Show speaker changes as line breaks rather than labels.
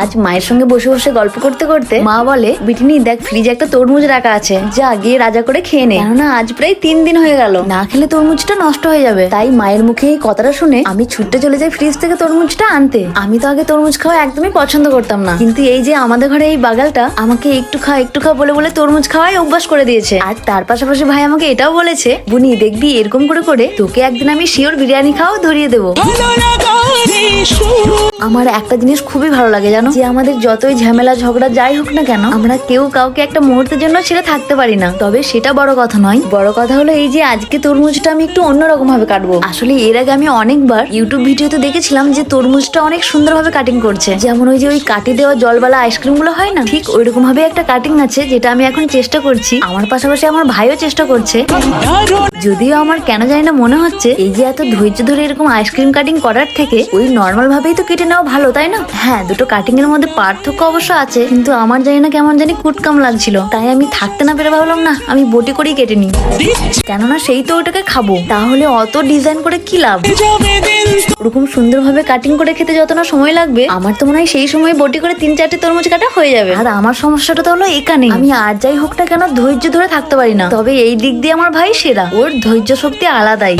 আজ মায়ের সঙ্গে বসে বসে গল্প করতে করতে মা বলে, বিটিনি দেখ ফ্রিজে একটা তরমুজ রাখা আছে, যা গিয়ে রাজা করে খেয়ে নে, কেননা আজ প্রায় 3 দিন হয়ে গেল, না খেলে তরমুজটা নষ্ট হয়ে যাবে। তাই মায়ের মুখে এই কথাটা শুনে আমি ছুটতে চলে যাই ফ্রিজ থেকে তরমুজটা আনতে। আমি তো আগে তরমুজ খাওয়া একদমই পছন্দ করতাম না, কিন্তু এই যে আমাদের ঘরে এই বাগালটা আমাকে একটু খা বলে বলে তরমুজ খাওয়াই অভ্যাস করে দিয়েছে। আর তার পাশাপাশি ভাই আমাকে এটাও বলেছে, বুনি দেখবি এরকম করে করে তোকে একদিন আমি শিওর বিরিয়ানি খাওয়া ধরিয়ে দেবো। আমার একটা জিনিস খুবই ভালো লাগে জানো, যে আমাদের যতই ঝামেলা ঝগড়া যাই হোক না কেন, আমরা কেউ কাউকে একটা মুহূর্তের জন্য ছেড়ে থাকতে পারি না। তবে সেটা বড় কথা নয়, বড় কথা হলো এই যে আজকে তরমুজটা আমি একটু অন্যরকম ভাবে কাটবো। আসলে এর আগে আমি অনেকবার ইউটিউব ভিডিওতে দেখেছিলাম যে তরমুজটা অনেক সুন্দরভাবে কাটিং করছে, যেমন ওই যে ওই কাটি দেওয়া জলবালা আইসক্রিম গুলো হয় না, ঠিক ওই রকম ভাবে একটা কাটিং আছে, যেটা আমি এখন চেষ্টা করছি। আমার পাশাপাশি আমার ভাইও চেষ্টা করছে। যদিও আমার কেন জানি না মনে হচ্ছে এই যে এত ধৈর্য ধরে এরকম আইসক্রিম কাটিং করার থেকে ওই নর্মাল ভাবেই তো কেটে নেওয়া ভালো, তাই না? হ্যাঁ, দুটো কাটিং এর মধ্যে পার্থক্য অবশ্য আছে, কিন্তু আমার জানি না কেমন জানি কুটকাম লাগছিল, তাই আমি থাকতে না পেরে ভাবলাম না আমি বটি করেই কেটে নিই, কেননা সেই তো ওটাকে খাবো, তাহলে অত ডিজাইন করে কি লাভ। ওরকম সুন্দরভাবে কাটিং করে খেতে যত না সময় লাগবে, আমার তো মনে হয় সেই সময় বটি করে 3-4টে তরমুজ কাটা হয়ে যাবে। আর আমার সমস্যাটা তো হলো এখানে, আমি আর যাই হোক না কেন ধৈর্য ধরে থাকতে পারি না। তবে এই দিক দিয়ে আমার ভাই সেরা, ওর ধৈর্য শক্তি আলাদাই।